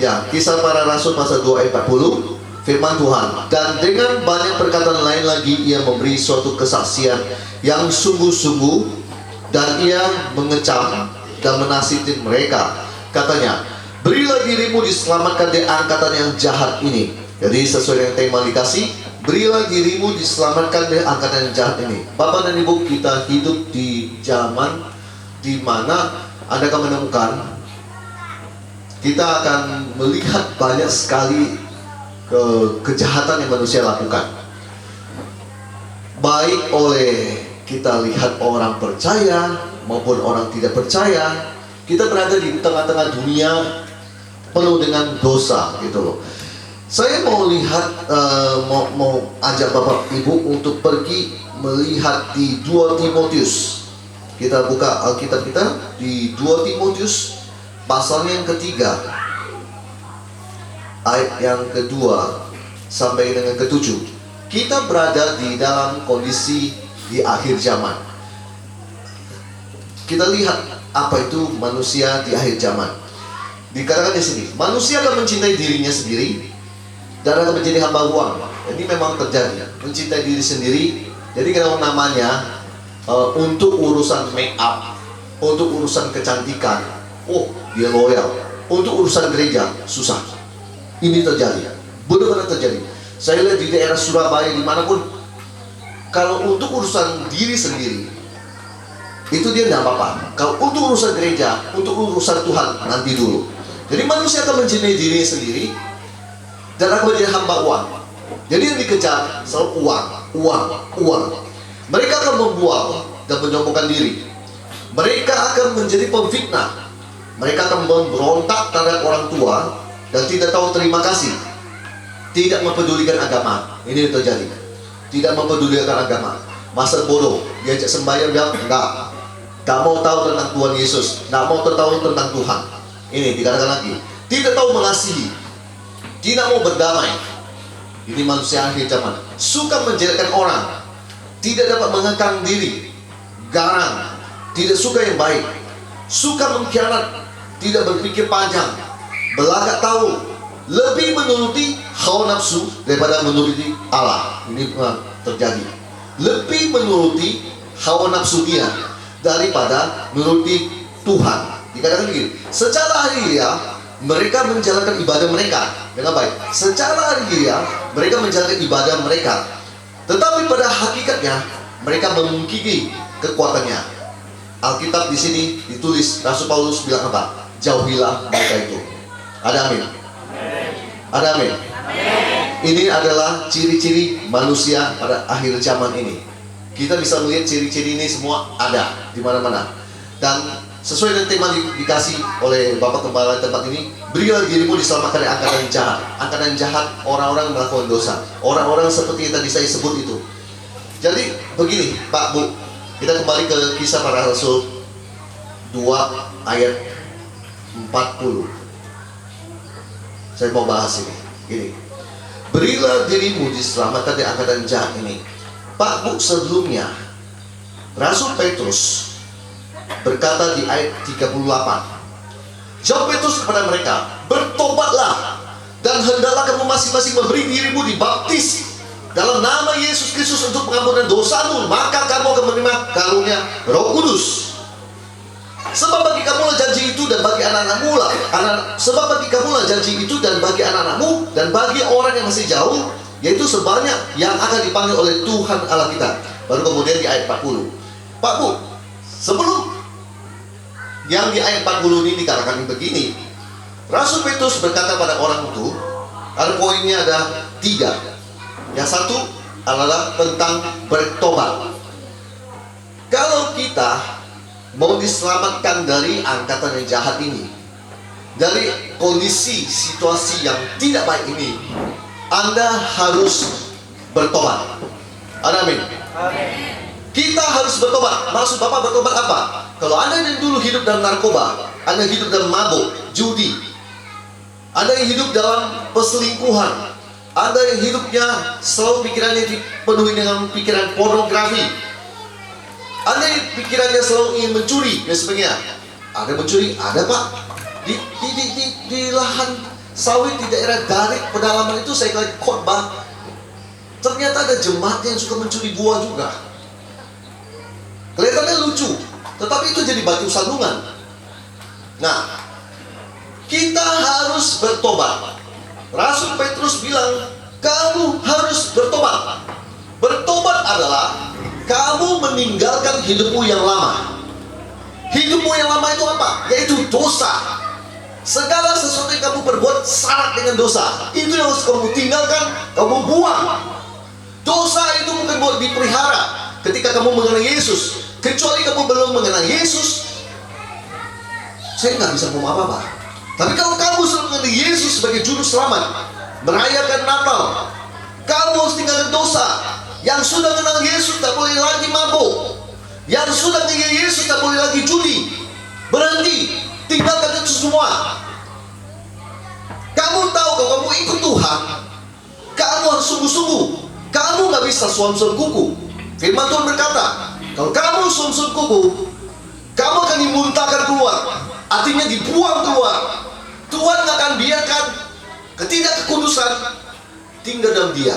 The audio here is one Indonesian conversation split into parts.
Ya, Kisah Para Rasul pasal 2 ayat 40, firman Tuhan. Dan dengan banyak perkataan lain lagi ia memberi suatu kesaksian yang sungguh-sungguh, dan ia mengecam dan menasihati mereka. Katanya, berilah dirimu diselamatkan dari angkatan yang jahat ini. Jadi sesuai dengan tema dikasih, berilah dirimu diselamatkan dari angkatan yang jahat ini. Bapak dan Ibu, kita hidup di zaman di mana Anda akan menemukan, kita akan melihat banyak sekali kejahatan yang manusia lakukan. Baik oleh kita lihat orang percaya maupun orang tidak percaya, kita berada di tengah-tengah dunia penuh dengan dosa gitu loh. Saya mau lihat, mau ajak Bapak Ibu untuk pergi melihat di 2 Timotius. Kita buka Alkitab kita di 2 Timotius pasalnya yang ketiga, ayat yang kedua sampai dengan ketujuh. Kita berada di dalam kondisi di akhir zaman. Kita lihat apa itu manusia di akhir zaman. Dikatakan di sini, manusia akan mencintai dirinya sendiri dan akan menjadi hamba uang. Ini memang terjadi, mencintai diri sendiri. Jadi kalau namanya untuk urusan make up, untuk urusan kecantikan, oh dia loyal. Untuk urusan gereja susah. Ini terjadi, benar-benar terjadi. Saya lihat di daerah Surabaya dimanapun, kalau untuk urusan diri sendiri itu dia tidak apa-apa. Kalau untuk urusan gereja, untuk urusan Tuhan nanti dulu. Jadi manusia akan mencintai dirinya sendiri dan akan menjadi hamba uang. Jadi yang dikejar selalu uang. Mereka akan membuang dan menyombongkan diri. Mereka akan menjadi pemfitnah. Mereka akan memberontak terhadap orang tua dan tidak tahu terima kasih. Tidak mempedulikan agama. Ini yang terjadi. Tidak mempedulikan agama. Masa bodoh, diajak sembahyang bilang enggak. Tak mau tahu tentang Tuhan Yesus, tak mau tahu tentang Tuhan. Ini dikatakan lagi, tidak tahu mengasihi, tidak mau berdamai. Ini manusia akhir zaman. Suka menjelekkan orang, tidak dapat mengekang diri, garang, tidak suka yang baik, suka mengkhianat, tidak berpikir panjang, belagak tahu, lebih menuruti hawa nafsu daripada menuruti Allah. Ini terjadi. Lebih menuruti hawa nafsu dia daripada menuruti Tuhan. Dikatakan begini, secara hariah mereka menjalankan ibadah mereka dengan baik. Secara hariah mereka menjalankan ibadah mereka, tetapi pada hakikatnya mereka memungkiri kekuatannya. Alkitab di sini ditulis, Rasul Paulus bilang apa? Jauhilah mereka itu. Ada amin? Ada amin? Ini adalah ciri-ciri manusia pada akhir zaman ini. Kita bisa melihat ciri-ciri ini semua ada di mana-mana. Dan sesuai dengan tema dikasih oleh Bapak Gembala tempat ini, berilah dirimu diselamatkan dari angkatan yang jahat. Angkatan yang jahat, orang-orang melakukan dosa, orang-orang seperti yang tadi saya sebut itu. Jadi begini Pak Bu, kita kembali ke Kisah Para Rasul 2 ayat 40. Saya mau bahas ini. Gini, berilah dirimu diselamatkan dari angkatan jahat ini. Pak Bu, sebelumnya Rasul Petrus berkata di ayat 38, jawab Petrus kepada mereka, bertobatlah dan hendaklah kamu masing-masing memberi dirimu dibaptis dalam nama Yesus Kristus untuk pengampunan dosamu, maka kamu akan menerima karunia Roh Kudus. Sebab bagi kamulah janji itu dan bagi anak-anakmu lah, sebab bagi kamulah janji itu dan bagi anak-anakmu dan bagi orang yang masih jauh, yaitu sebanyak yang akan dipanggil oleh Tuhan Allah kita. Baru kemudian di ayat 40. Pak Bu, sebelum yang di ayat 40 ini dikatakan begini, Rasul Petrus berkata pada orang itu, ada poinnya ada 3. Yang satu adalah tentang bertobat. Kalau kita mau diselamatkan dari angkatan yang jahat ini, dari kondisi situasi yang tidak baik ini, Anda harus bertobat. Amin. Kita harus bertobat. Maksud Bapak bertobat apa? Kalau Anda yang dulu hidup dalam narkoba, Anda hidup dalam mabuk, judi, Anda yang hidup dalam perselingkuhan, Anda yang hidupnya selalu pikirannya dipenuhi dengan pikiran pornografi, Anda yang pikirannya selalu ingin mencuri dan sebagainya. Ada mencuri, ada Pak. Di lahan sawit di daerah Garik pedalaman itu saya lagi khotbah. Ternyata ada jemaat yang suka mencuri buah juga. Kelihatannya lucu, tetapi itu jadi batu sandungan. Nah, kita harus bertobat. Rasul Petrus bilang, kamu harus bertobat. Bertobat adalah kamu meninggalkan hidupmu yang lama. Hidupmu yang lama itu apa? Yaitu dosa. Segala sesuatu yang kamu perbuat syarat dengan dosa, itu yang harus kamu tinggalkan, kamu buang. Dosa itu bukan buat dipelihara ketika kamu mengenal Yesus. Kecuali kamu belum mengenal Yesus, saya nggak bisa ngomong apa-apa. Tapi kalau kamu sudah mengenal Yesus sebagai juru selamat, merayakan Natal, kamu harus tinggalkan dosa. Yang sudah mengenal Yesus tak boleh lagi mabuk. Yang sudah mengenal Yesus tak boleh lagi judi. Berhenti, tinggalkan itu semua. Kamu tahu kalau kamu ikut Tuhan, kamu harus sungguh-sungguh. Kamu nggak bisa suam-suam kuku. Firman Tuhan berkata, kalau kamu suam-suam kuku, kamu akan dimuntahkan keluar. Artinya dibuang keluar. Tuhan nggak akan biarkan ketidakkekudusan tinggal dalam dia.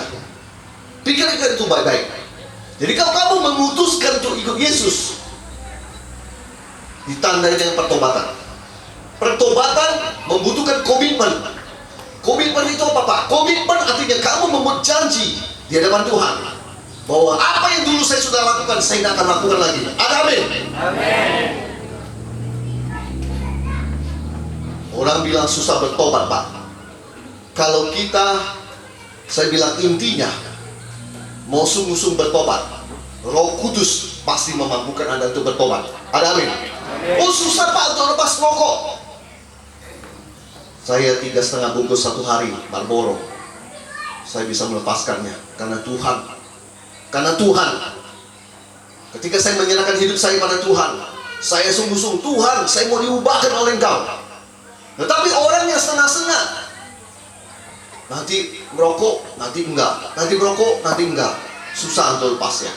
Pikirkan itu baik-baik. Jadi kalau kamu memutuskan untuk ikut Yesus, ditandai dengan pertobatan. Pertobatan membutuhkan komitmen. Komitmen itu apa, Pak? Komitmen artinya kamu membuat janji di hadapan Tuhan bahwa apa yang dulu saya sudah lakukan, saya tidak akan lakukan lagi. Ada amin? Amin. Orang bilang susah bertobat, Pak. Kalau kita, saya bilang intinya, mau sungguh-sungguh bertobat, Roh Kudus pasti memampukan Anda untuk bertobat. Ada amin? Oh susah, Pak, untuk lepas rokok. Saya 3,5 bungkus satu hari Marlboro. Saya bisa melepaskannya karena Tuhan. Karena Tuhan. Ketika saya menyerahkan hidup saya pada Tuhan, saya sungguh-sungguh, Tuhan, saya mau diubahkan oleh Engkau. Tetapi orang yang setengah-setengah, nanti merokok, nanti enggak, nanti merokok, nanti enggak, susah untuk lepasnya.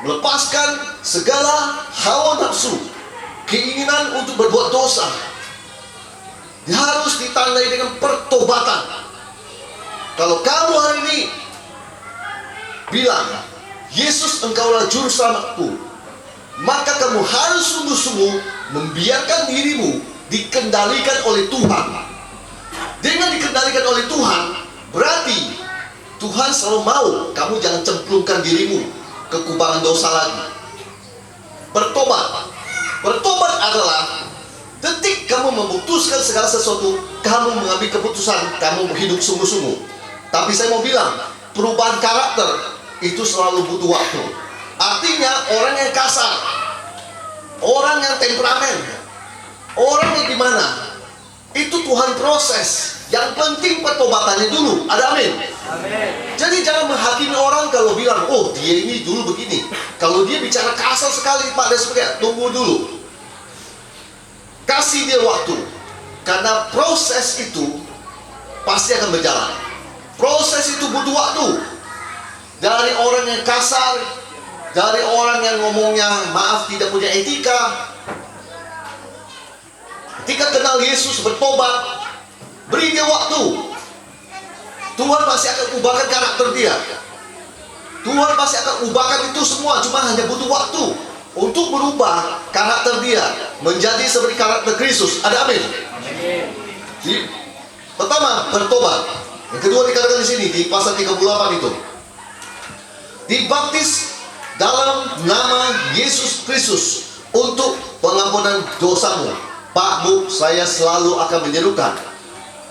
Melepaskan segala hawa nafsu, keinginan untuk berbuat dosa, harus ditandai dengan pertobatan. Kalau kamu hari ini bilang, Yesus engkaulah juru selamatku, maka kamu harus sungguh-sungguh membiarkan dirimu dikendalikan oleh Tuhan. Dengan dikendalikan oleh Tuhan, berarti Tuhan selalu mau kamu jangan cemplungkan dirimu ke kubangan dosa lagi. Bertobat. Bertobat adalah detik kamu memutuskan segala sesuatu, kamu mengambil keputusan, kamu hidup sungguh-sungguh. Tapi saya mau bilang, perubahan karakter itu selalu butuh waktu. Artinya orang yang kasar, orang yang temperamen, orang yang gimana, itu Tuhan proses. Yang penting pertobatannya dulu. Ada amin? Amin. Jadi jangan menghakimi orang kalau bilang, oh dia ini dulu begini. Kalau dia bicara kasar sekali, Pak, dan sebagainya, tunggu dulu. Kasih dia waktu. Karena proses itu pasti akan berjalan. Proses itu butuh waktu. Dari orang yang kasar, dari orang yang ngomongnya maaf tidak punya etika, ketika kenal Yesus bertobat, beri dia waktu. Tuhan pasti akan ubahkan karakter dia. Tuhan pasti akan ubahkan itu semua. Cuma hanya butuh waktu untuk berubah karakter dia menjadi seperti karakter Kristus. Ada amin? Jadi, pertama, bertobat. Yang kedua dikatakan di sini di pasal 38 itu, dibaptis dalam nama Yesus Kristus untuk pengampunan dosamu. Pak, Bu, saya selalu akan menyerukan,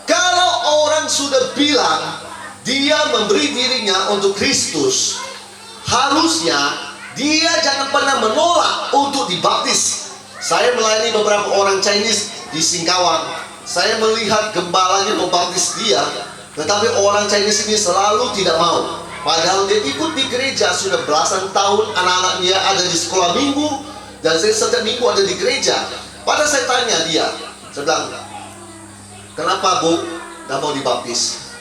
kalau orang sudah bilang dia memberi dirinya untuk Kristus, harusnya dia jangan pernah menolak untuk dibaptis. Saya melayani beberapa orang Chinese di Singkawang. Saya melihat gembalanya membaptis dia, tetapi orang Chinese ini selalu tidak mau. Padahal dia ikut di gereja sudah belasan tahun, anak-anaknya ada di sekolah minggu, dan saya setiap minggu ada di gereja. Padahal saya tanya dia, saya bilang, kenapa Bu, nggak mau dibaptis?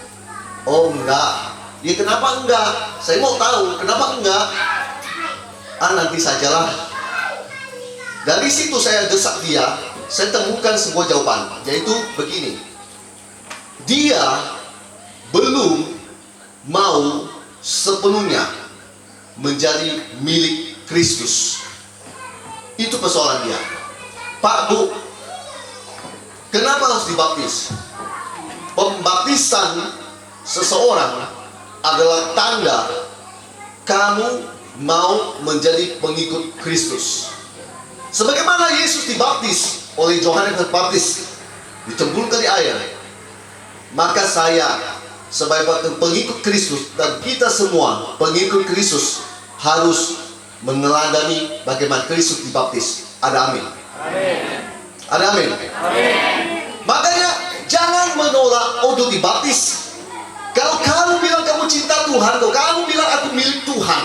Oh enggak. Dia kenapa enggak? Saya mau tahu, kenapa enggak? Nanti sajalah. Dari situ saya desak dia, saya temukan sebuah jawaban, yaitu begini. dia belum mau sepenuhnya menjadi milik Kristus. Itu persoalan dia. Pak, Bu, kenapa harus dibaptis? Pembaptisan seseorang adalah tanda kamu mau menjadi pengikut Kristus. Sebagaimana Yesus dibaptis oleh Yohanes Pembaptis, dicemplungkan di air, maka saya sebagai pengikut Kristus dan kita semua pengikut Kristus harus meneladani bagaimana Kristus dibaptis. Ada amin? Amin. Ada amin? Amin. Makanya jangan menolak untuk dibaptis. Kalau kamu bilang kamu cinta Tuhan, kalau kamu bilang aku milik Tuhan,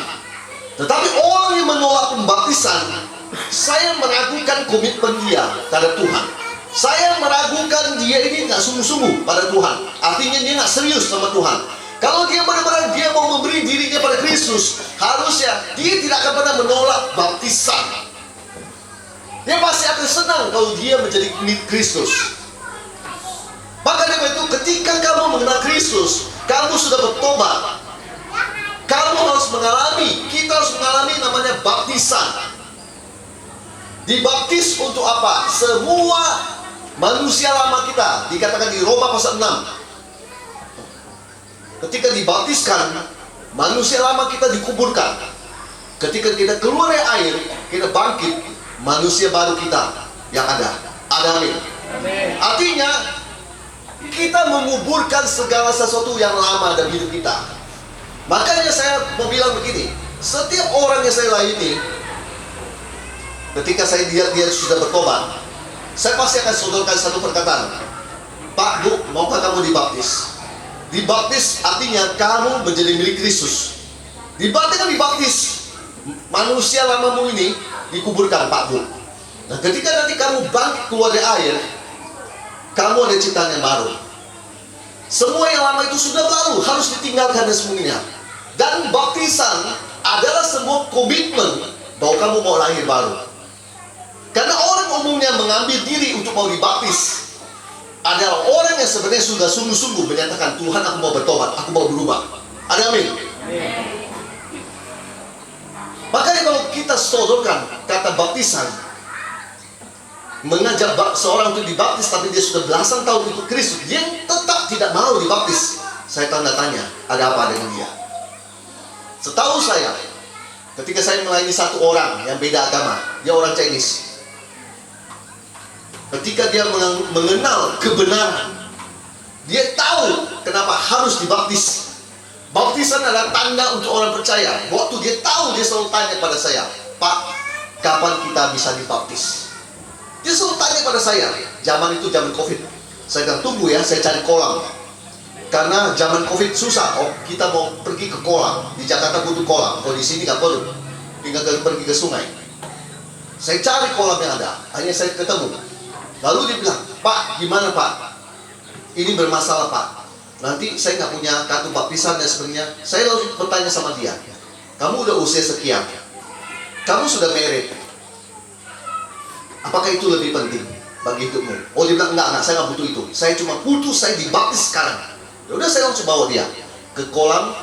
tetapi orang yang menolak pembaptisan, saya meragukan komitmen dia terhadap Tuhan. Saya meragukan dia ini nggak sungguh-sungguh pada Tuhan. Artinya dia nggak serius sama Tuhan. Kalau dia benar-benar dia mau memberi dirinya pada Kristus, harusnya dia tidak akan pernah menolak baptisan. Dia pasti akan senang kalau dia menjadi milik Kristus. Maka dari itu, ketika kamu mengenal Kristus, kamu sudah bertobat, kamu harus mengalami, kita harus mengalami namanya baptisan. Dibaptis untuk apa? Semua manusia lama kita, dikatakan di Roma pasal 6. Ketika dibaptiskan, manusia lama kita dikuburkan. Ketika kita keluar dari air, kita bangkit, manusia baru kita yang ada. Ada amin. Artinya kita menguburkan segala sesuatu yang lama dalam hidup kita. Makanya saya mau bilang begini, setiap orang yang saya layani, ketika saya lihat dia sudah bertobat, saya pasti akan sodorkan satu perkataan. Pak, Bu, maukah kamu dibaptis? Dibaptis artinya kamu menjadi milik Kristus. Dibaptis, manusia lamamu ini dikuburkan, Pak, Bu. Nah, ketika nanti kamu bangkit keluar dari air, kamu ada ciptaan yang baru. Semua yang lama itu sudah berlalu, harus ditinggalkan dan semuanya. Dan baptisan adalah sebuah komitmen bahwa kamu mau lahir baru. Karena orang umumnya mengambil diri untuk mau dibaptis adalah orang yang sebenarnya sudah sungguh-sungguh menyatakan, Tuhan, aku mau bertobat, aku mau berubah. Ada amin? Makanya kalau kita sodorkan kata baptisan, mengajak seorang untuk dibaptis tapi dia sudah belasan tahun ikut Kristus, dia tetap tidak mau dibaptis, saya tanda tanya, ada apa dengan dia? Setahu saya, ketika saya melayani satu orang yang beda agama, dia orang Chinese, ketika dia mengenal kebenaran, dia tahu kenapa harus dibaptis. Baptisan adalah tanda untuk orang percaya. Waktu dia tahu, dia selalu tanya pada saya, Pak, kapan kita bisa dibaptis? Dia selalu tanya pada saya. Zaman itu zaman COVID, saya bilang, tunggu ya, saya cari kolam. Karena zaman COVID susah. Oh, kita mau pergi ke kolam. Di Jakarta butuh kolam. Kalau di sini nggak perlu, tinggal pergi ke sungai. Saya cari kolam yang ada. Akhirnya saya ketemu. Lalu dia bilang, Pak, gimana Pak? Ini bermasalah Pak. Nanti saya nggak punya kartu baptisan dan sebagainya. Saya lalu bertanya sama dia, kamu udah usia sekian, kamu sudah married, apakah itu lebih penting bagi hidupmu? Oh, dia bilang, enggak, saya nggak butuh itu. Saya cuma butuh saya dibaptis sekarang. Ya udah, saya langsung bawa dia ke kolam.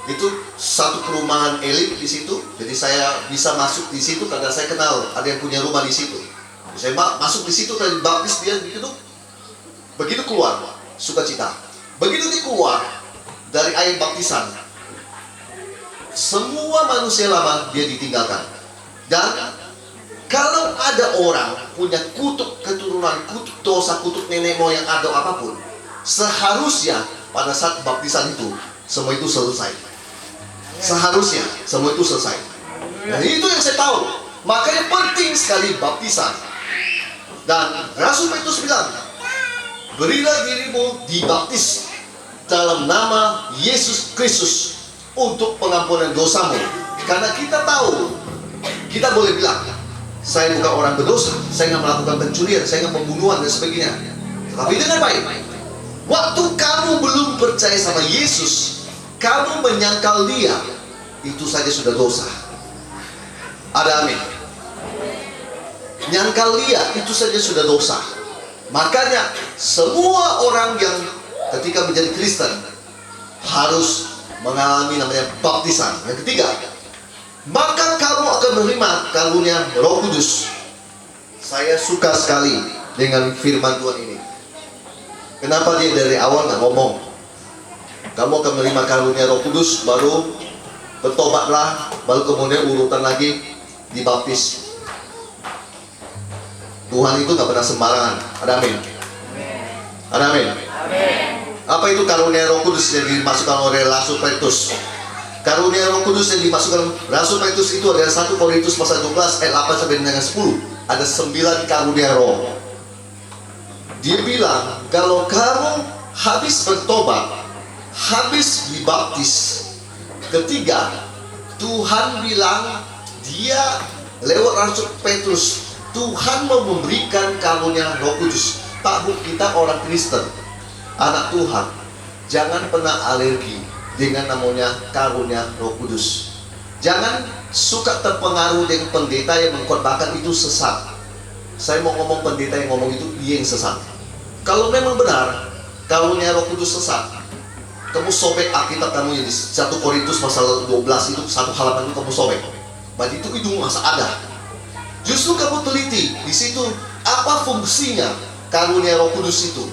Itu satu perumahan elit di situ. Jadi saya bisa masuk di situ karena saya kenal ada yang punya rumah di situ. Saya masuk di situ dan dibaptis dia gitu. Begitu keluar, sukacita. Begitu dia keluar dari air baptisan, semua manusia lama dia ditinggalkan. Dan kalau ada orang punya kutuk keturunan, kutuk dosa, kutuk nenek moyang atau apapun, seharusnya pada saat baptisan itu semua itu selesai. Seharusnya semua itu selesai. Dan itu yang saya tahu. Makanya penting sekali baptisan. Dan Rasul Petrus bilang, berilah dirimu dibaptis dalam nama Yesus Kristus untuk pengampunan dosamu. Karena kita tahu, kita boleh bilang, saya bukan orang berdosa, saya nggak melakukan pencurian, saya nggak pembunuhan dan sebagainya. Tapi dengan baik, waktu kamu belum percaya sama Yesus, kamu menyangkal dia, itu saja sudah dosa. Ada amin? Nyangkal dia, itu saja sudah dosa. Makanya semua orang yang ketika menjadi Kristen harus mengalami namanya baptisan. Yang ketiga, maka kamu akan menerima karunia Roh Kudus. Saya suka sekali dengan firman Tuhan ini. Kenapa dia dari awal nggak ngomong kamu akan menerima karunia Roh Kudus, baru bertobatlah, baru kemudian urutan lagi dibaptis. Tuhan itu nggak pernah sembarangan. Ada amin? Ada amin? Apa itu karunia Roh Kudus yang dimasukkan oleh Rasul Petrus? Karunia Roh Kudus yang dimasukkan Rasul Petrus itu adalah 1 Korintus pasal 12 ayat 8 sampai dengan 10. Ada 9 karunia roh. Dia bilang, kalau kamu habis bertobat, habis dibaptis, ketiga, Tuhan bilang dia lewat Rasul Petrus, Tuhan mau memberikan karunia Roh Kudus. Pak Bu, kita orang Kristen, anak Tuhan, jangan pernah alergi dengan namanya karunia Roh Kudus. Jangan suka terpengaruh dengan pendeta yang mengkhotbahkan itu sesat. Saya mau ngomong pendeta yang ngomong itu dia yang sesat. Kalau memang benar karunia Roh Kudus sesat, kamu sobek Alkitab kamu di 1 Korintus pasal 12 itu, satu halaman itu kamu sobek. Berarti itu masa ada. Justru kamu teliti di situ apa fungsinya karunia Roh Kudus itu.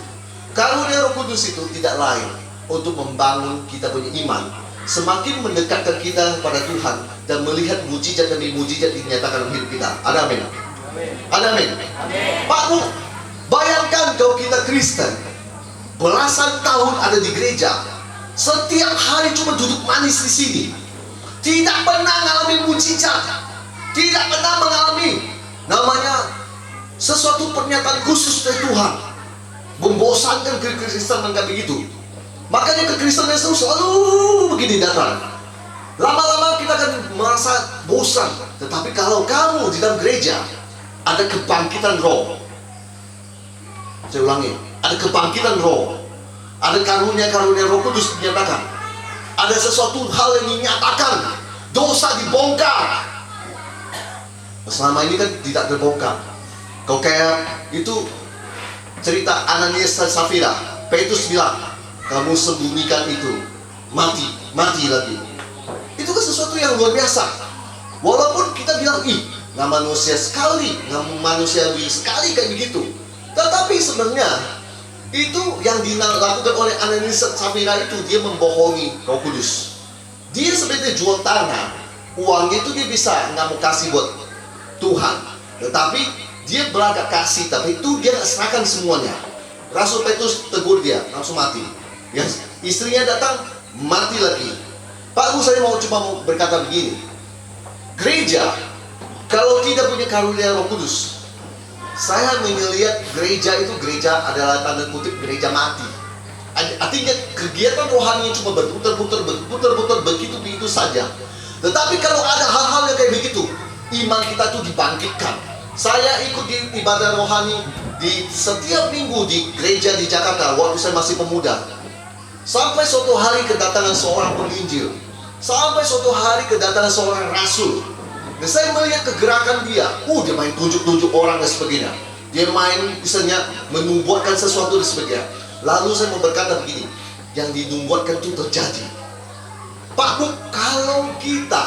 Karunia Roh Kudus itu tidak lain untuk membangun kita punya iman, semakin mendekatkan kita kepada Tuhan dan melihat mujizat demi mujizat dinyatakan dalam hidup kita. Ada amin? Ada amin? Pak Bu, bayangkan kalau kita Kristen belasan tahun ada di gereja, setiap hari cuma duduk manis di sini, tidak pernah mengalami mujizat, tidak pernah mengalami namanya sesuatu pernyataan khusus dari Tuhan. Membosankan kekristenan kayak begitu. Makanya kekristenan itu selalu begini datang. Lama-lama kita akan merasa bosan. Tetapi kalau kamu di dalam gereja ada kebangkitan roh. Saya ulangi, ada kebangkitan roh, ada karunia-karunia Roh Kudus dinyatakan, ada sesuatu hal yang dinyatakan, dosa dibongkar. Selama ini kan tidak terbongkar. Kau kayak itu cerita Ananias dan Safira. Petrus bilang, kamu sembunyikan itu, mati lagi. Itu kan sesuatu yang luar biasa. Walaupun kita bilang, nggak manusia sekali, nggak manusiawi sekali kayak begitu. Tetapi sebenarnya itu yang dilakukan oleh Ananias dan Safira itu, dia membohongi Roh Kudus. Dia sebenarnya jual tanah, uangnya itu dia bisa nggak mau kasih buat Tuhan, tetapi dia beragak kasih, tapi itu dia nggak serahkan semuanya. Rasul Petrus tegur dia, langsung mati. Ya, istrinya datang, mati lagi. Pak Bu, saya cuma mau berkata begini. Gereja, kalau tidak punya karunia Roh Kudus, saya melihat gereja itu, gereja adalah tanda kutip gereja mati. Artinya kegiatan rohani cuma berputar-putar begitu saja. Tetapi kalau ada hal-hal yang kayak begitu, iman kita tuh dibangkitkan. Saya ikut di ibadah rohani di setiap minggu di gereja di Jakarta waktu saya masih pemuda. Sampai suatu hari kedatangan seorang penginjil, sampai suatu hari kedatangan seorang rasul. Dan saya melihat kegerakan dia. Dia main tunjuk-tunjuk orang dan sebagainya. Dia main misalnya menubuatkan sesuatu dan sebagainya. Lalu saya mau berkata begini, yang dinubuatkan itu terjadi. Pak Bu, kalau kita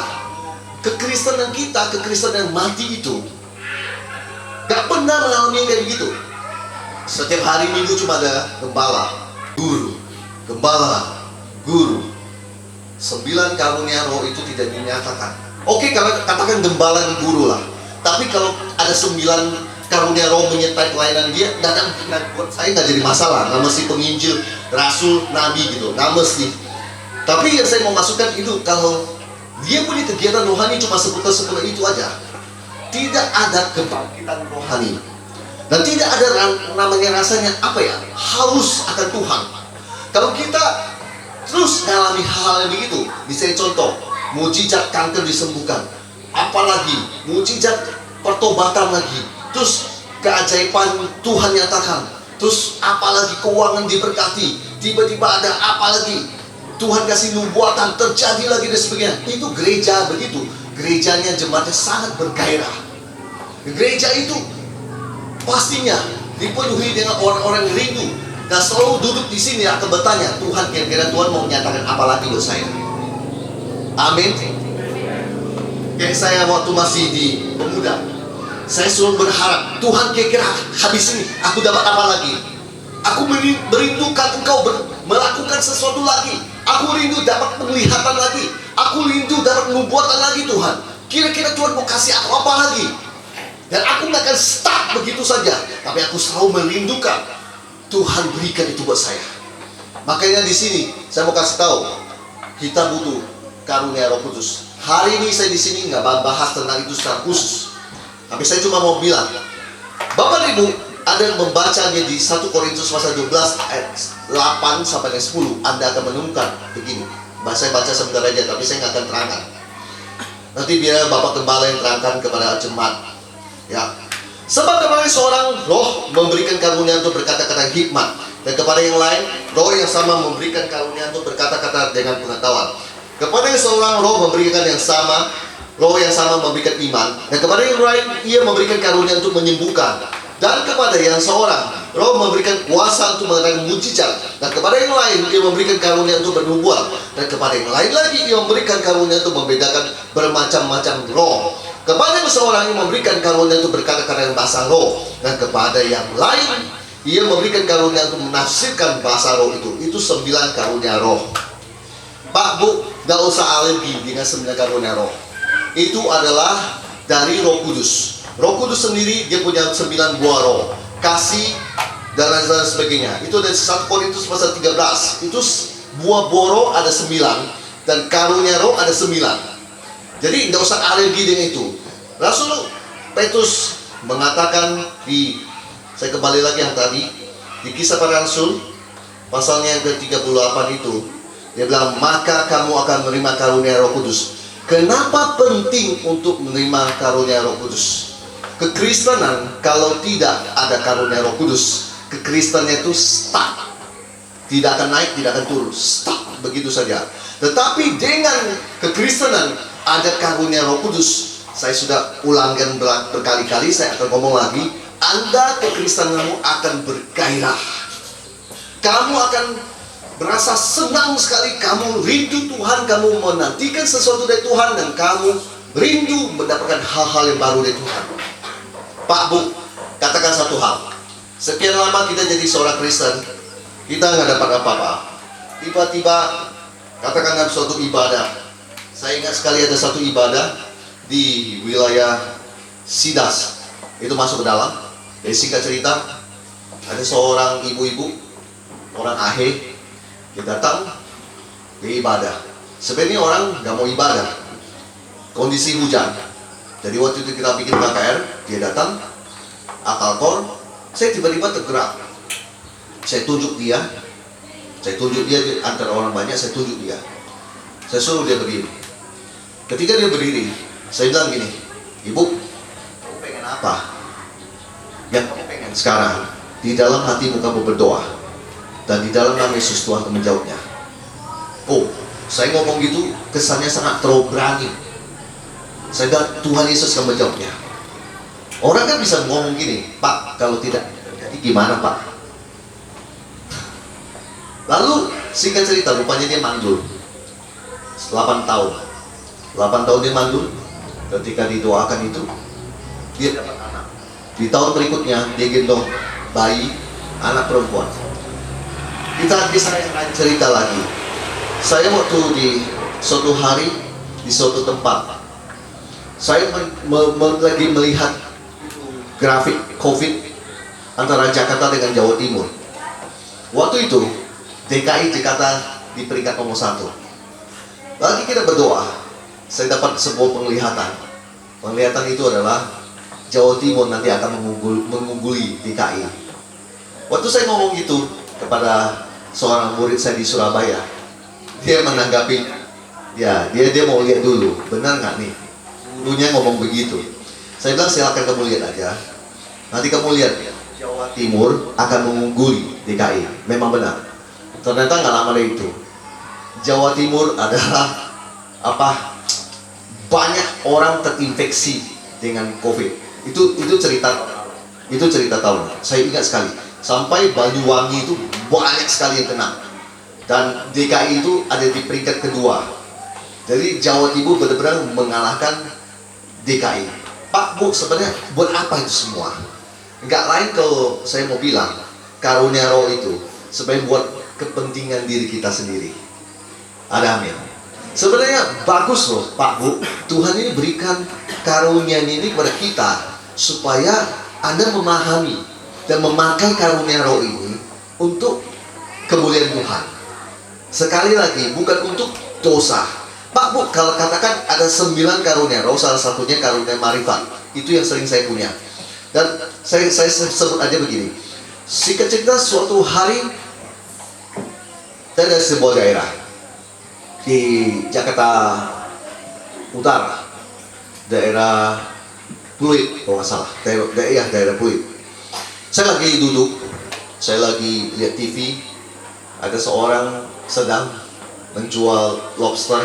kekristenan yang mati itu gak pernah mengalami kayak begitu. Setiap hari minggu cuma ada gembala, guru. 9 karunia roh itu tidak dinyatakan. Oke, kalau katakan gembala dan guru lah. Tapi kalau ada 9 karunia roh menyertai pelayanan dia, buat saya nggak jadi masalah. Nggak mesti penginjil, rasul, nabi gitu, nggak mesti. Tapi yang saya mau masukkan itu, kalau dia punya kegiatan rohani cuma seputar itu aja, tidak ada kebangkitan rohani, dan tidak ada namanya rasanya haus akan Tuhan. Kalau kita terus mengalami hal yang begitu, misalnya contoh, mujizat kanker disembuhkan, apalagi mujizat pertobatan lagi, terus keajaiban Tuhan nyatakan, terus apalagi keuangan diberkati, tiba-tiba ada apalagi Tuhan kasih nubuatan terjadi lagi dan sebagainya. Itu gereja begitu. Gerejanya jemaatnya sangat bergairah. Gereja itu pastinya dipenuhi dengan orang-orang yang rindu dan selalu duduk di sini akan bertanya, Tuhan, kira-kira Tuhan mau menyatakan apa lagi buat saya? Amin. Kayak saya waktu masih di pemuda, saya selalu berharap, Tuhan, kira-kira habis ini aku dapat apa lagi? Aku merindukan Engkau melakukan sesuatu lagi. Aku rindu dapat penglihatan lagi. Aku rindu dapat nubuatan lagi, Tuhan. Kira-kira Tuhan mau kasih aku apa lagi? Dan aku nggak akan stuck begitu saja, tapi aku selalu merindukan Tuhan berikan itu buat saya. Makanya di sini saya mau kasih tahu, kita butuh karunia Roh Kudus. Hari ini saya di sini nggak bahas tentang itu secara khusus, tapi saya cuma mau bilang, Bapak Ibu ada yang membacanya di 1 Korintus pasal 12 ayat 8 sampai 10, Anda akan menemukan begini. Saya baca sebentar aja, tapi saya nggak akan terangkan. Nanti biar Bapak Gembala yang terangkan kepada jemaat. Ya, sebab kepada seorang roh memberikan karunia untuk berkata-kata hikmat, dan kepada yang lain roh yang sama memberikan karunia untuk berkata-kata dengan pengetahuan. Kepada yang seorang roh memberikan yang sama, roh yang sama memberikan iman, dan kepada yang lain ia memberikan karunia untuk menyembuhkan. Dan kepada yang seorang roh memberikan kuasa untuk mengadakan mujizat, dan kepada yang lain ia memberikan karunia untuk bernubuat, dan kepada yang lain lagi ia memberikan karunia untuk membedakan bermacam-macam roh. Kepada yang seorang yang memberikan karunia untuk berkata-kata yang bahasa roh, dan kepada yang lain ia memberikan karunia untuk menafsirkan bahasa roh itu. Itu 9 karunia roh. Pak, Bu, gak usah alergi dengan 9 karunia roh. Itu adalah dari Roh Kudus. Roh Kudus sendiri dia punya 9 buah roh, kasih dan lain sebagainya. Itu dari 1 Korintus pasal 13. Itu buah-buah roh ada 9 dan karunia roh ada 9. Jadi tidak usah alergi dengan itu. Rasul Petrus mengatakan saya kembali lagi yang tadi di Kisah Para Rasul pasalnya yang ke-38 itu, dia bilang, maka kamu akan menerima karunia Roh Kudus. Kenapa penting untuk menerima karunia Roh Kudus? Kekristenan kalau tidak ada karunia Roh Kudus, kekristenan itu stuck, tidak akan naik, tidak akan turun, stuck begitu saja. Tetapi dengan kekristenan ada karunia Roh Kudus. Saya sudah ulangkan berkali-kali, saya akan ngomong lagi. Anda kekristenanmu akan bergairah. Kamu akan merasa senang sekali, kamu rindu Tuhan, kamu menantikan sesuatu dari Tuhan, dan kamu rindu mendapatkan hal-hal yang baru dari Tuhan. Pak, Bu, katakan satu hal. Sekian lama kita jadi seorang Kristen, kita nggak dapat apa-apa. Tiba-tiba, katakan dalam suatu ibadah. Saya ingat sekali ada satu ibadah di wilayah Sidas. Itu masuk ke dalam. Jadi singkat cerita, ada seorang ibu-ibu, orang Ahe, dia datang ke ibadah. Sebenarnya orang nggak mau ibadah, kondisi hujan. Jadi waktu itu kita bikin KKR, dia datang, akalkor, saya tiba-tiba tergerak. Saya tunjuk dia di antara orang banyak, saya tunjuk dia. Saya suruh dia berdiri. Ketika dia berdiri, saya bilang gini, Ibu, kamu pengen apa? Yang kamu pengen sekarang, di dalam hatimu kamu berdoa, dan di dalam nama Yesus Tuhan akan menjawabnya. Oh, saya ngomong gitu kesannya sangat terlalu berani. Saya bilang Tuhan Yesus akan menjawabnya. Orang kan bisa ngomong gini, Pak, kalau tidak jadi gimana Pak? Lalu singkat cerita, rupanya dia mandul 8 tahun. 8 tahun dia mandul. Ketika didoakan itu, dia dapat anak. Di tahun berikutnya dia gendong bayi, anak perempuan. Kita bisa cerita lagi. Saya waktu di suatu hari di suatu tempat, saya lagi melihat grafik COVID antara Jakarta dengan Jawa Timur. Waktu itu DKI Jakarta di peringkat nomor 1. Lagi kita berdoa, saya dapat sebuah penglihatan. Penglihatan itu adalah Jawa Timur nanti akan mengungguli DKI. Waktu saya ngomong gitu kepada seorang murid saya di Surabaya, dia menanggapi, ya dia mau lihat dulu, benar nggak nih? Gurunya ngomong begitu. Saya bilang silakan kamu lihat aja. Nanti kamu lihat Jawa Timur akan mengungguli DKI. Memang benar. Ternyata nggak lama dari itu, Jawa Timur adalah banyak orang terinfeksi dengan COVID. Itu cerita. Itu cerita tahunan. Saya ingat sekali. Sampai Banyuwangi itu banyak sekali yang kena. Dan DKI itu ada di peringkat kedua. Jadi Jawa Timur benar-benar mengalahkan DKI. Pak, Bu, sebenarnya buat apa itu semua? Enggak lain kalau saya mau bilang, karunia roh itu sebenarnya buat kepentingan diri kita sendiri. Ada amin. Sebenarnya bagus loh Pak, Bu, Tuhan ini berikan karunia ini kepada kita supaya Anda memahami dan memakai karunia roh ini untuk kemuliaan Tuhan. Sekali lagi, bukan untuk dosa. Pak, Bu, kalau katakan ada 9 karunia roh, salah satunya karunia marifat. Itu yang sering saya punya. Dan saya sebut aja begini. Singkat cerita, suatu hari saya dari sebuah daerah di Jakarta Utara, daerah Pluit, kalau nggak salah, daerah Pluit. Saya lagi duduk, saya lagi lihat TV, ada seorang sedang menjual lobster,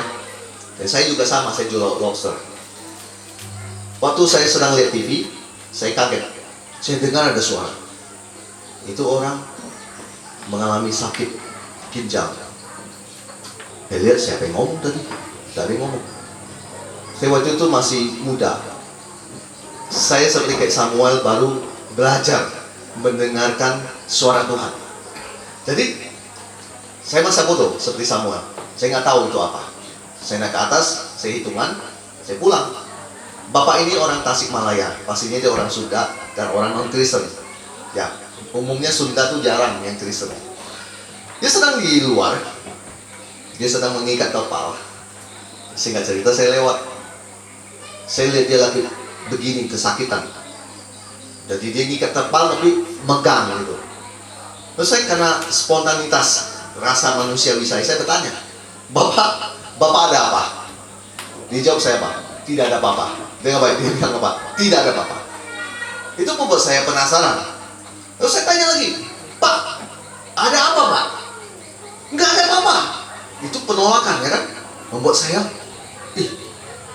dan saya juga sama, saya jual lobster. Waktu saya sedang lihat TV, saya kaget, saya dengar ada suara. Itu orang mengalami sakit ginjal. Saya lihat siapa yang ngomong tadi? Tadi ngomong. Saya waktu itu masih muda. Saya seperti kayak Samuel baru belajar mendengarkan suara Tuhan. Jadi saya masa bodoh seperti Samuel. Saya nggak tahu itu apa. Saya naik ke atas, saya hitungan, saya pulang. Bapak ini orang Tasikmalaya, pastinya dia orang Sunda dan orang non Kristen. Ya, umumnya Sunda tuh jarang yang Kristen. Dia sedang di luar, dia sedang mengikat kepala. Singkat cerita, saya lewat. Saya lihat dia lagi begini, kesakitan. Jadi dia ngikat kepala tapi megang gitu. Terus saya karena spontanitas rasa manusiawi saya bertanya, Bapak ada apa? Dijawab saya, Pak, tidak ada apa-apa. Dia nggak baik, dia bilang apa? Tidak ada apa-apa. Itu membuat saya penasaran. Terus saya tanya lagi, Pak, ada apa, Pak? Nggak ada apa-apa. Itu penolakan, ya kan? Membuat saya,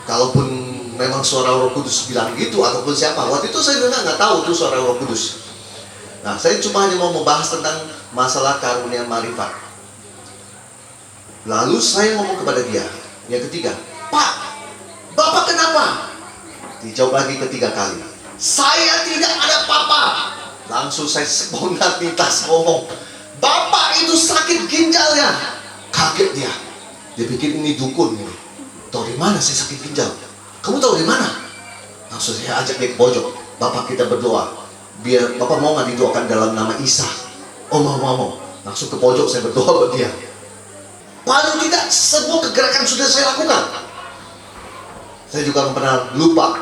kalaupun memang suara Roh Kudus bilang gitu ataupun siapa, waktu itu saya nggak tahu tuh suara Roh Kudus. Nah, saya cuma hanya mau membahas tentang masalah karunia marifat. Lalu saya ngomong kepada dia, yang ketiga, Pak, Bapak kenapa? Dijawab lagi ketiga kali, saya tidak ada apa-apa. Langsung saya spontanitas ngomong, Bapak itu sakit ginjalnya. Kaget dia, dia pikir ini dukun ini. Tahu di mana saya sakit ginjal? Kamu tahu di mana? Langsung saya ajak dia ke pojok. Bapak, kita berdoa. Biar Bapak mau nggak didoakan dalam nama Isa? Oh, mau. Langsung ke pojok saya berdoa buat dia. Paling tidak semua kegerakan sudah saya lakukan. Saya juga pernah lupa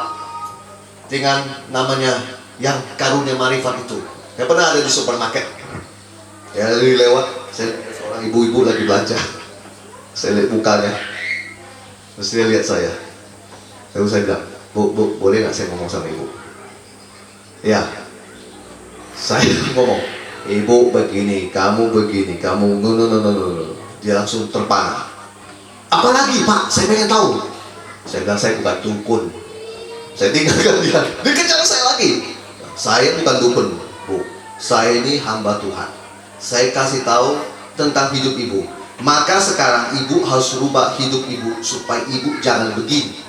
dengan namanya yang karunia marifat itu. Saya pernah ada di supermarket. Ya, lagi lewat, saya seorang ibu-ibu lagi belanja. Saya lihat mukanya. Terus dia lihat saya. Lalu saya bilang, Bu, boleh nggak saya ngomong sama ibu? Ya, saya ngomong, Ibu begini, kamu begini, kamu no. Dia langsung terpana. Apalagi Pak, saya pengen tahu. Saya bilang, saya bukan dukun. Saya tinggalkan dia. Dia kejar saya lagi. Saya bukan dukun, Bu. Saya ini hamba Tuhan. Saya kasih tahu tentang hidup ibu. Maka sekarang ibu harus rubah hidup ibu supaya ibu jangan begini.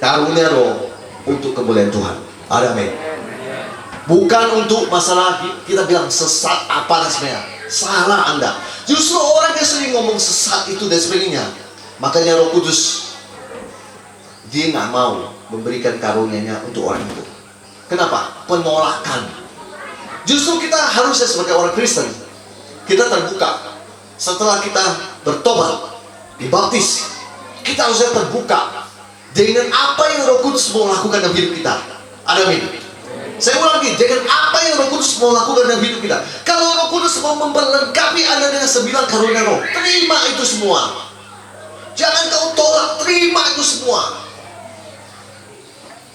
Karunia roh untuk kemuliaan Tuhan. Amin. Bukan untuk masalah kita bilang sesat apa dan sebagainya. Salah Anda. Justru orang yang sering ngomong sesat itu dan sebagainya. Makanya Roh Kudus dia nggak mau memberikan karunia-Nya untuk orang itu. Kenapa? Penolakan. Justru kita harusnya sebagai orang Kristen, kita terbuka. Setelah kita bertobat, dibaptis, kita harusnya terbuka dengan apa yang Roh Kudus mau lakukan dalam hidup kita. Amin. Saya ulang lagi, dengan apa yang Roh Kudus mau lakukan dalam hidup kita. Kalau Roh Kudus mau memperlengkapi Anda dengan 9 karunia roh, terima itu semua. Jangan kau tolak, terima itu semua.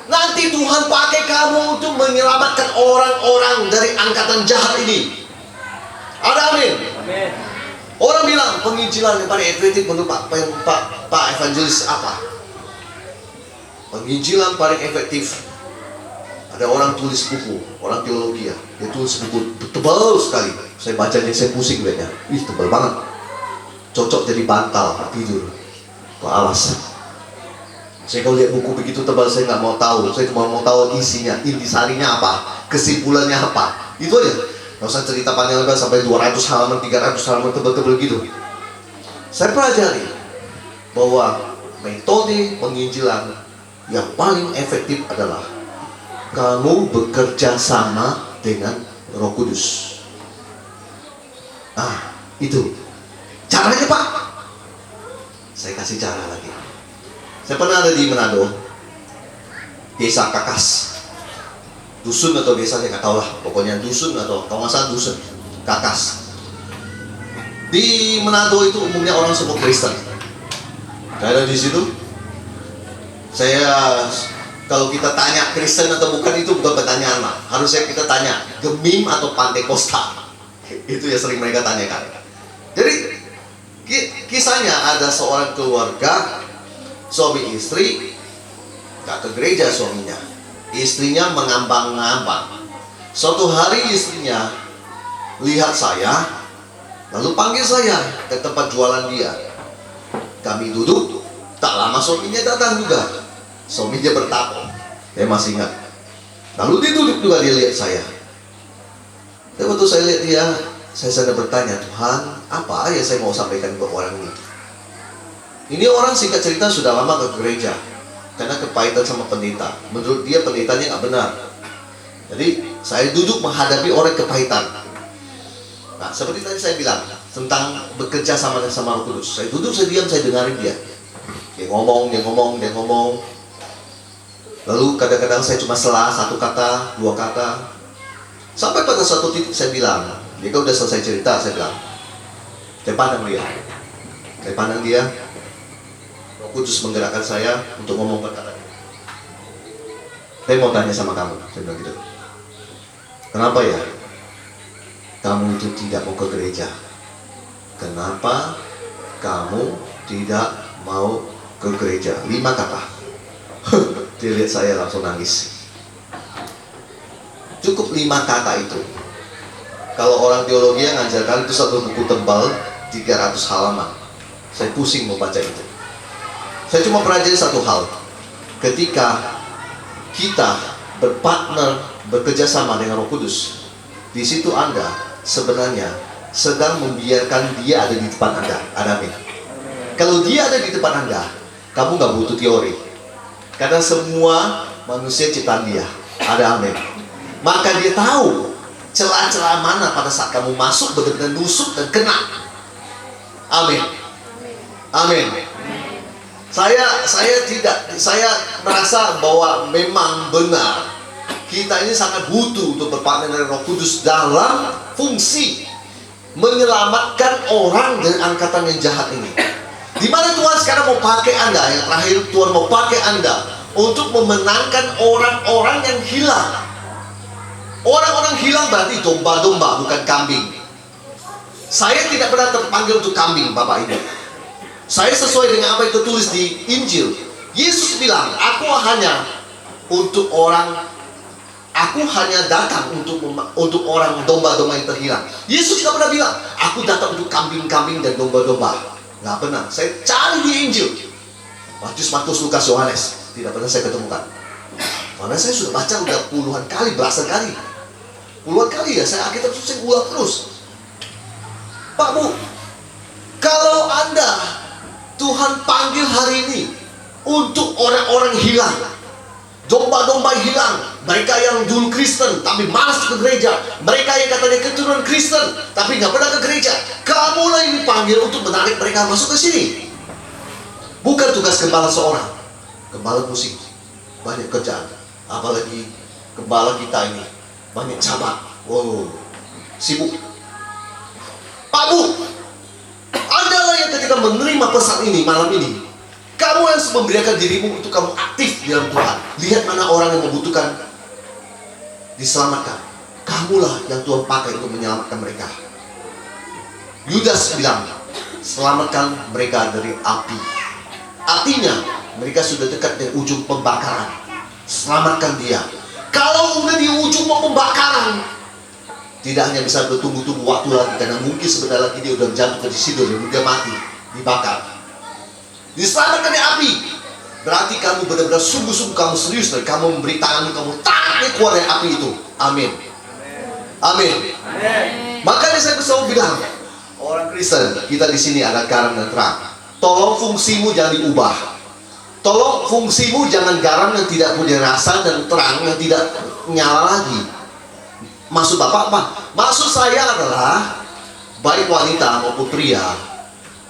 Nanti Tuhan pakai kamu untuk menyelamatkan orang-orang dari angkatan jahat ini. Ada amin. Orang bilang penginjilan yang paling efektif menurut Pak Evangelis apa? Penginjilan paling efektif Ada orang tulis buku, orang teologi ya, dia tulis buku tebal sekali. Saya bacanya, saya pusing lihatnya. Ih, tebal banget. Cocok jadi bantal tidur, atau alas. Saya kalau lihat buku begitu tebal, saya nggak mau tahu. Saya cuma mau tahu isinya, intisarinya apa, kesimpulannya apa. Itu aja. Nggak usah cerita panjang lebar sampai 200 halaman, 300 halaman tebal-tebal gitu. Saya pelajari bahwa metode penginjilan yang paling efektif adalah kamu bekerja sama dengan Roh Kudus. Itu caranya, Pak. Saya kasih cara lagi. Saya pernah ada di Manado, desa Kakas, dusun atau desa saya nggak tahu lah, pokoknya dusun atau kalau nggak salah dusun, Kakas. Di Manado itu umumnya orang semua Kristen. Karena di situ saya, kalau kita tanya Kristen atau bukan itu bukan pertanyaan lah. Harusnya kita tanya Gemim atau Pantekosta. Itu ya sering mereka tanyakan. Jadi kisahnya ada seorang keluarga, suami istri, gak ke gereja suaminya. Istrinya mengambang-ngambang. Suatu hari istrinya lihat saya, lalu panggil saya ke tempat jualan dia. Kami duduk, tak lama suaminya datang juga. Suaminya bertakwa, saya masih ingat. Lalu dia duduk juga, dia lihat saya. Dan waktu saya lihat dia, saya sedang bertanya, Tuhan, apa ya saya mau sampaikan buat orang ini? Ini orang singkat cerita sudah lama ke gereja karena kepahitan sama pendeta. Menurut dia pendetanya nggak benar. Jadi saya duduk menghadapi orang kepahitan. Nah, seperti tadi saya bilang tentang bekerja sama Roh Kudus. Saya duduk, saya diam, saya dengarin dia. Dia ngomong. Lalu kadang-kadang saya cuma selah satu kata, dua kata. Sampai pada suatu titik saya bilang, dia kan udah selesai cerita, saya bilang, saya pandang dia. Roh Kudus menggerakkan saya untuk ngomong perkataan ini. Saya mau tanya sama kamu, saya bilang gitu. Kenapa ya kamu itu tidak mau ke gereja? Kenapa kamu tidak mau ke gereja? 5 kata. Dia lihat saya langsung nangis. Cukup 5 kata itu. Kalau orang teologi yang ngajarkan itu satu buku tebal 300 halaman. Saya pusing membaca itu. Saya cuma pelajari satu hal. Ketika kita berpartner, bekerja sama dengan Roh Kudus, di situ Anda sebenarnya sedang membiarkan dia ada di depan Anda. Amin. Kalau dia ada di depan Anda, kamu nggak butuh teori. Karena semua manusia ciptaan dia. Ada amin. Maka dia tahu celah-celah mana pada saat kamu masuk benar-benar nusuk dan kena. Amin. Amin. Saya merasa bahwa memang benar kita ini sangat butuh untuk berpartner dengan Roh Kudus dalam fungsi menyelamatkan orang dari angkatan yang jahat ini. Di mana Tuhan sekarang mau pakai Anda, yang terakhir Tuhan mau pakai Anda untuk memenangkan orang-orang yang hilang. Orang-orang hilang berarti domba-domba, bukan kambing. Saya tidak pernah terpanggil untuk kambing, Bapak Ibu. Saya sesuai dengan apa yang tertulis di Injil. Yesus bilang, aku hanya datang untuk orang domba-domba yang terhilang. Yesus tidak pernah bilang, aku datang untuk kambing-kambing dan domba-domba. Nggak benar. Saya cari di Injil. Matius, Markus, Lukas, Yohanes. Tidak pernah saya ketemukan. Karena saya sudah baca udah puluhan kali, belasan kali. Puluhan kali ya, saya Alkitab itu saya ulang terus. Pak Bu, kalau Anda Tuhan panggil hari ini untuk orang-orang hilang, domba-domba hilang, mereka yang dulu Kristen tapi malas ke gereja, mereka yang katanya keturunan Kristen tapi nggak pernah ke gereja, kamulah yang dipanggil untuk menarik mereka masuk ke sini. Bukan tugas gembala seorang. Gembala pusing, banyak kerjaan, apalagi gembala kita ini banyak cabang, sibuk. Pak Bu, Anda yang ketika menerima pesan ini malam ini, kamu harus memberikan dirimu untuk kamu aktif di dalam Tuhan. Lihat mana orang yang membutuhkan diselamatkan. Kamulah yang Tuhan pakai untuk menyelamatkan mereka. Yudas bilang, selamatkan mereka dari api. Artinya, mereka sudah dekat dengan ujung pembakaran. Selamatkan dia. Kalau udah di ujung mau pembakaran, tidak hanya bisa bertunggu-tunggu waktu lagi, karena mungkin sebentar lagi dia udah jatuh ke situ dan dia mati, dibakar, diselamatkan dari api. Berarti kamu benar-benar sungguh-sungguh, kamu serius, dan kamu memberi tanganmu, kamu tarik keluar dari api itu. Amin. Amin. Makanya saya selalu bilang, orang Kristen, kita di sini ada garam dan terang. Tolong fungsimu jangan diubah. Tolong fungsimu jangan garam yang tidak punya rasa dan terang yang tidak nyala lagi. Maksud Bapak apa? Maksud saya adalah, baik wanita maupun pria,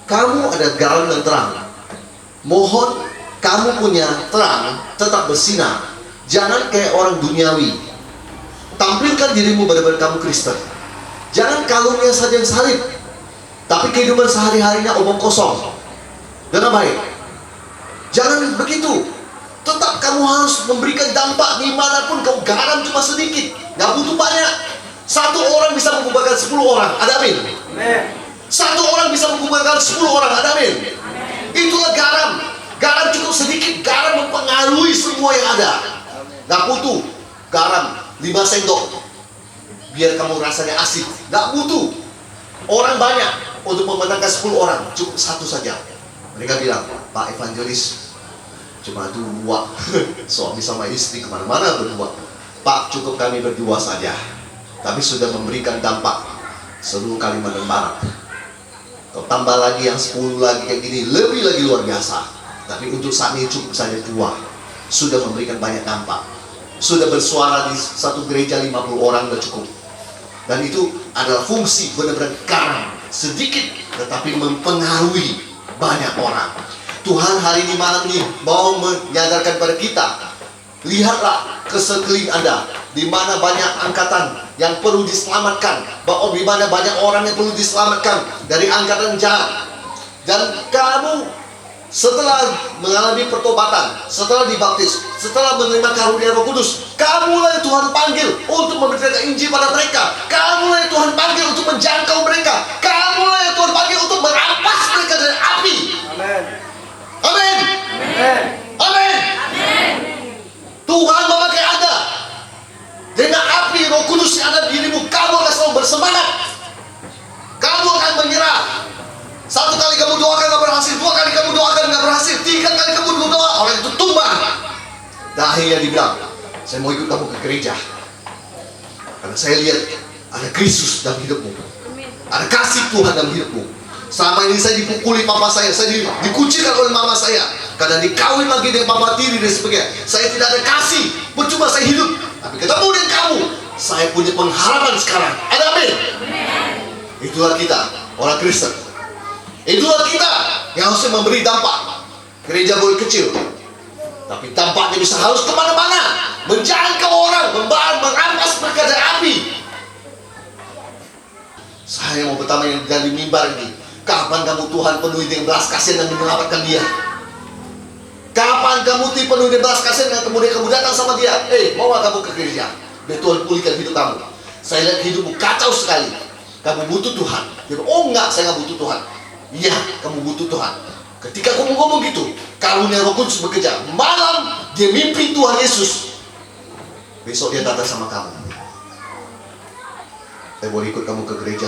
kamu ada garam dan terang. Mohon kamu punya terang tetap bersinar. Jangan kayak orang duniawi. Tampilkan dirimu benar-benar kamu Kristen. Jangan kalungnya saja yang salib, tapi kehidupan sehari-harinya omong kosong. Dengan baik. Jangan begitu. Tetap kamu harus memberikan dampak dimanapun kamu. Garam cuma sedikit, gak butuh banyak. Satu orang bisa mengumpulkan 10 orang. Ada amin? Satu orang bisa mengumpulkan 10 orang. Ada amin? Itulah garam. Garam cukup sedikit. Garam mempengaruhi semua yang ada. Gak butuh garam 5 sendok biar kamu rasanya asin. Gak butuh orang banyak untuk memenangkan 10 orang. Cukup satu saja. Mereka bilang, Pak Evangelis, cuma 2 suami sama istri kemana-mana berdua. Pak, cukup kami berdua saja, tapi sudah memberikan dampak seluruh Kalimantan Barat. Kalau tambah lagi yang 10 lagi kayak gini, lebih lagi luar biasa. Tapi untuk saat ini cukup saja 2, sudah memberikan banyak dampak. Sudah bersuara di satu gereja 50 orang sudah cukup. Dan itu adalah fungsi benar-benar garam, sedikit tetapi mempengaruhi banyak orang. Tuhan hari ini malam ini mau menyadarkan pada kita, lihatlah ke sekeliling Anda, di mana banyak angkatan yang perlu diselamatkan, bahwa di mana banyak orang yang perlu diselamatkan dari angkatan jahat. Dan kamu setelah mengalami pertobatan, setelah dibaptis, setelah menerima karunia Roh Kudus, kamulah yang Tuhan panggil untuk memberitakan Injil pada mereka. Kamulah yang Tuhan panggil untuk menjangkau mereka. Kamulah yang Tuhan panggil untuk merampas mereka dari api. Amin. Amin. Amin. Tuhan memakai Anda dengan api Roh Kudus yang ada di dirimu. Kamu akan selalu bersemangat. Kamu akan menyerah. 1 kali kamu doakan gak berhasil, 2 kali kamu doakan gak berhasil, 3 kali kamu berdoa, orang itu tumbang. Dan akhirnya dibilang, saya mau ikut kamu ke gereja, karena saya lihat ada Kristus dalam hidupmu, ada kasih Tuhan dalam hidupmu. Selama ini saya dipukuli papa saya dikucilkan oleh mama saya, karena dikawin lagi dengan papa tiri dan sebagainya. Saya tidak ada kasih, percuma saya hidup. Tapi ketemu dengan kamu, saya punya pengharapan sekarang. Ada amin? Itulah kita, orang Kristen. Itulah kita yang harus memberi dampak. Gereja boleh kecil, tapi dampaknya bisa harus kemana-mana, menjangkau orang, merampas mereka dari api. Saya mau bertanya dari mimbar ini, kapan kamu Tuhan penuhi dengan belas kasihan dan menyelamatkan dia? Kapan kamu penuhi dengan belas kasihan dan kemudian kamu datang sama dia, mau gak kamu ke gereja? Biar Tuhan pulihkan hidup kamu. Saya lihat hidupmu kacau sekali. Kamu butuh Tuhan. Dia bilang, oh enggak, saya gak butuh Tuhan. Iya, kamu butuh Tuhan. Ketika kamu ngomong gitu, karunia Roh Kudus bekerja. Malam dia mimpi Tuhan Yesus. Besok dia datang sama kamu. Saya boleh ikut kamu ke gereja?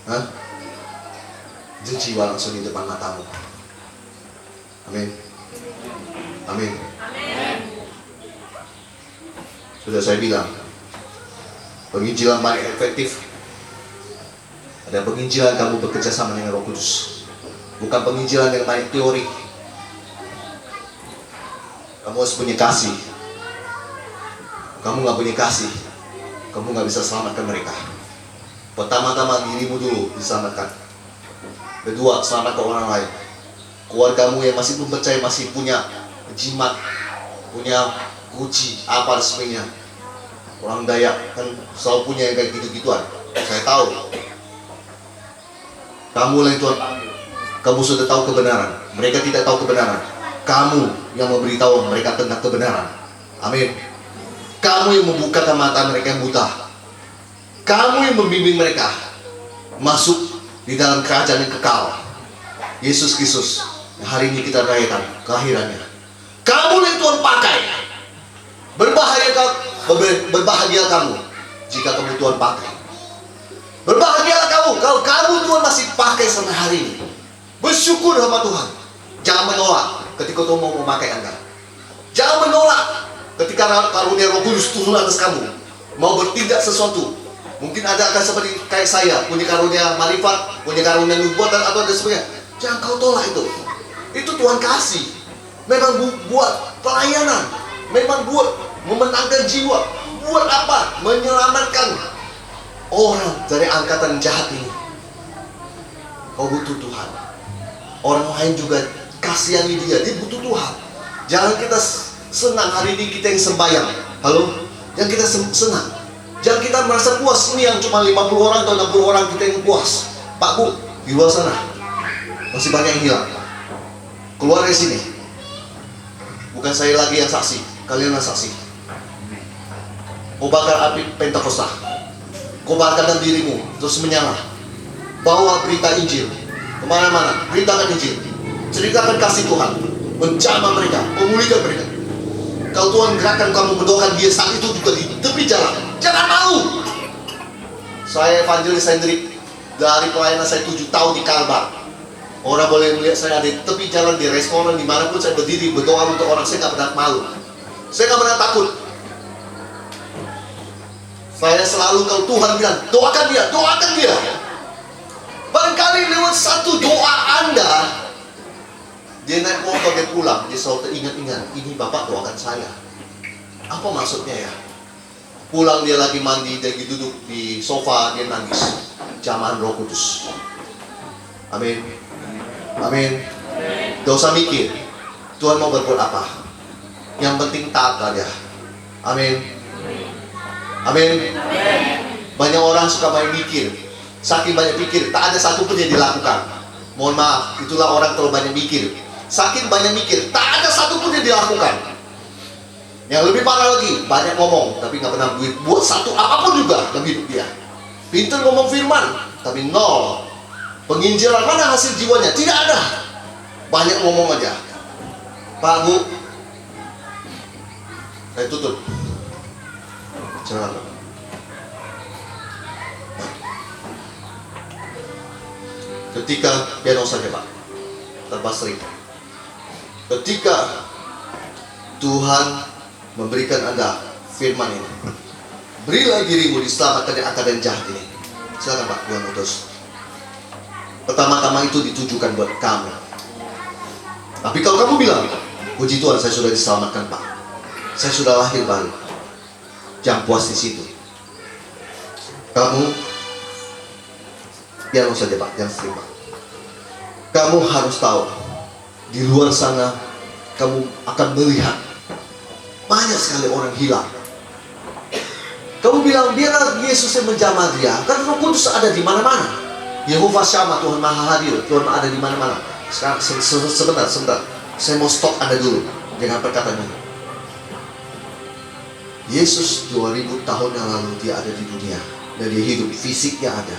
Hah? Jiwa langsung di depan matamu. Amin. Amin. Sudah saya bilang, penginjilan paling efektif. Ada penginjilan kamu bekerja sama dengan Roh Kudus, bukan penginjilan yang banyak teori. Kamu harus punya kasih. Kamu gak punya kasih, kamu gak bisa selamatkan mereka. Pertama-tama dirimu dulu diselamatkan. Kedua, selamatkan orang lain. Keluargamu yang masih belum percaya, masih punya jimat, punya guci, apa dan sebagainya. Orang Dayak kan selalu punya yang kayak gitu-gituan. Saya tahu. Kamu yang Tuhan panggil. Kamu sudah tahu kebenaran, mereka tidak tahu kebenaran. Kamu yang memberitahu mereka tentang kebenaran. Amin. Kamu yang membukakan mata mereka yang buta. Kamu yang membimbing mereka masuk di dalam kerajaan yang kekal, Yesus Kristus yang hari ini kita rayakan kelahirannya. Kamu yang Tuhan pakai. Berbahaya kalau Berbahagia kamu jika kamu Tuhan pakai. Berbahagialah kamu kalau kamu Tuhan masih pakai sampai hari ini. Bersyukur sama Tuhan. Jangan menolak ketika Tuhan mau memakai Anda. Jangan menolak ketika karunia Roh Kudus turun atas kamu, mau bertindak sesuatu. Mungkin Anda akan seperti kayak saya, punya karunia marifat, punya karunia nubuatan atau ada sebagainya. Jangan kau tolak itu. Itu Tuhan kasih. Memang buat pelayanan, memang buat memenangkan jiwa. Buat apa? Menyelamatkan orang dari angkatan jahat ini. Kau butuh Tuhan. Orang lain juga kasihani dia butuh Tuhan. Jangan kita senang hari ini kita yang sembahyang. Halo? Yang kita senang. Jangan kita merasa puas. Ini yang cuma 50 orang atau 60 orang kita yang puas. Pak Bu, di luar sana masih banyak yang hilang. Keluar dari sini. Bukan saya lagi yang saksi, kalian yang saksi. Kau bakar api Pentakosta. Kau bakarkan dirimu terus menyala. Bawa berita Injil kemana-mana, beritakan Injil, ceritakan kasih Tuhan, menjamah mereka, memulihkan mereka. Kalau Tuhan gerakkan kamu mendoakan dia saat itu juga di tepi jalan, jangan malu. Saya evangelis Hendrik, dari pelayanan saya 7 tahun di Kalbar. Orang boleh melihat saya di tepi jalan, di restoran, dimanapun saya berdiri berdoa untuk orang, saya gak pernah malu. Saya gak pernah takut. Saya selalu, kalau Tuhan bilang, doakan dia. Barangkali lewat satu doa Anda, dia naik motor, dia pulang, dia selalu teringat-ingat, ini Bapak doakan saya. Apa maksudnya ya? Pulang dia lagi mandi, dia lagi duduk di sofa, dia nangis. Jamahan Roh Kudus. Amin. Amin. Gak usah mikir Tuhan mau berbuat apa. Yang penting taat aja. Amin. Amin. Banyak orang suka main mikir. Saking banyak pikir, tak ada satu pun yang dilakukan. Mohon maaf, itulah orang terlalu banyak mikir. Saking banyak mikir, tak ada satu pun yang dilakukan. Yang lebih parah lagi, banyak ngomong tapi gak pernah buat satu apapun juga dalam hidup dia. Pintar ngomong firman, tapi nol penginjilan. Mana hasil jiwanya? Tidak ada. Banyak ngomong aja. Pak Bu, saya tutup. Jangan. Ketika piano saja Pak, tanpa sering. Ketika Tuhan memberikan Anda firman ini, berilah dirimu diselamatkan dari angkatan jahat ini. Silakan Pak, Tuhan utus. Pertama-tama itu ditujukan buat kamu. Tapi kalau kamu bilang, puji Tuhan saya sudah diselamatkan Pak, saya sudah lahir baru, jangan puas di situ. Kamu piano saja Pak, jangan sering Pak. Kamu harus tahu, di luar sana kamu akan melihat banyak sekali orang hilang. Kamu bilang biarlah Yesus yang menjamah dia, kan Roh Kudus ada di mana-mana. Yehova Syama, Tuhan Maha Hadir, Tuhan ada di mana-mana. Sekarang sebentar, saya mau stop Anda dulu dengan perkataan ini. Yesus 2000 tahun yang lalu dia ada di dunia dan dia hidup, fisiknya ada.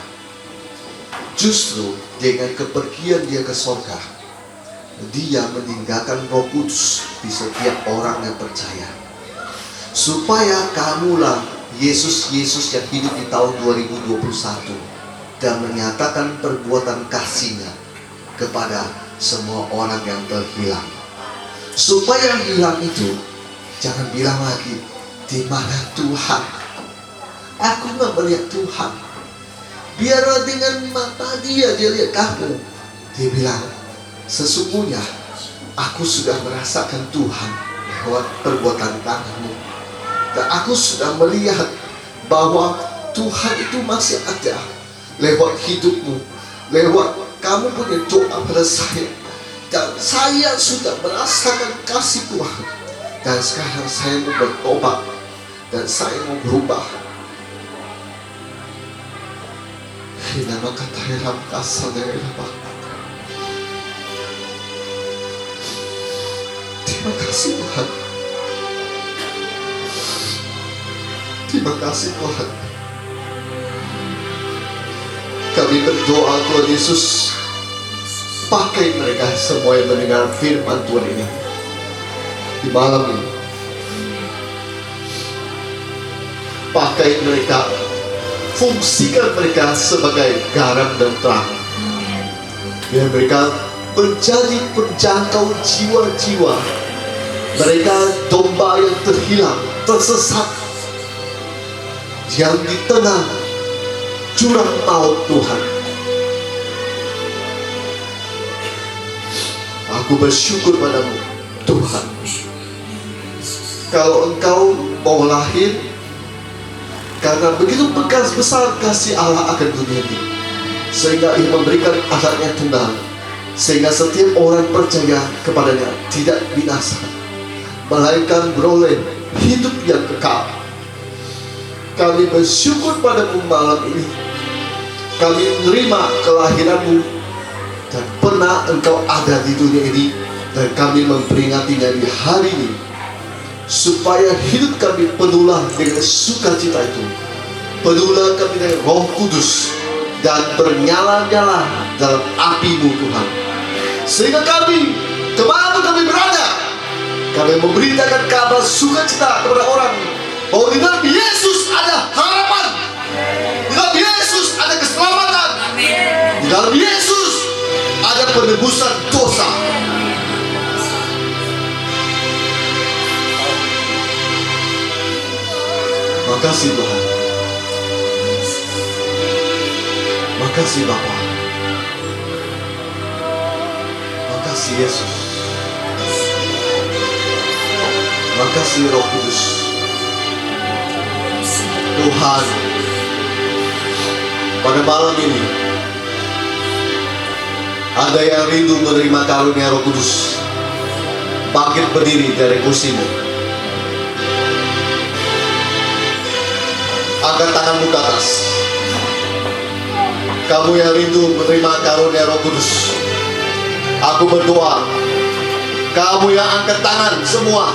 Justru dengan kepergian dia ke sorga, dia meninggalkan Roh Kudus di setiap orang yang percaya, supaya kamulah Yesus yang hidup di tahun 2021 dan menyatakan perbuatan kasih-Nya kepada semua orang yang terhilang. Supaya yang hilang itu jangan bilang lagi, di mana Tuhan? Aku nggak melihat Tuhan. Biarlah dengan mata dia lihat kamu. Dia bilang, sesungguhnya aku sudah merasakan Tuhan lewat perbuatan tanganmu. Dan aku sudah melihat bahwa Tuhan itu masih ada lewat hidupmu, lewat kamu punya doa pada saya. Dan saya sudah merasakan kasih Tuhan. Dan sekarang saya mau bertobat dan saya mau berubah. Nama kata Heram kasar dari Bapak. Terima kasih Tuhan. Terima kasih Tuhan. Kami berdoa Tuhan Yesus, pakai mereka semua yang mendengar firman Tuhan ini di malam ini. pakai mereka, fungsikan mereka sebagai garam dan terang. Biar mereka menjadi penjangkau jiwa-jiwa. Mereka domba yang terhilang, tersesat, yang di tengah jurang maut Tuhan. Aku bersyukur padamu Tuhan, kalau Engkau mau lahir, karena begitu besar kasih Allah akan dunia ini, sehingga Ia memberikan anaknya tunggal, sehingga setiap orang percaya kepadanya tidak binasa, melainkan beroleh hidup yang kekal. Kami bersyukur padamu malam ini. Kami menerima kelahiranmu, dan pernah Engkau ada di dunia ini, dan kami memperingatinya di hari ini, supaya hidup kami penuhlah dengan sukacita itu, penuhlah kami dengan Roh Kudus, dan bernyala-nyala dalam api-Mu Tuhan, sehingga kami, kemanapun kami berada, kami memberitakan kabar sukacita kepada orang, bahwa di dalam Yesus ada harapan, di dalam Yesus ada keselamatan, di dalam Yesus ada penebusan dosa. Makasih Tuhan, makasih Bapa, makasih Yesus, makasih Roh Kudus. Tuhan, pada malam ini ada yang rindu menerima karunia Roh Kudus. Bangkit berdiri dari kursimu, angkat tanganmu ke atas. Kamu yang rindu menerima karunia Roh Kudus, aku berdoa. Kamu yang angkat tangan semua,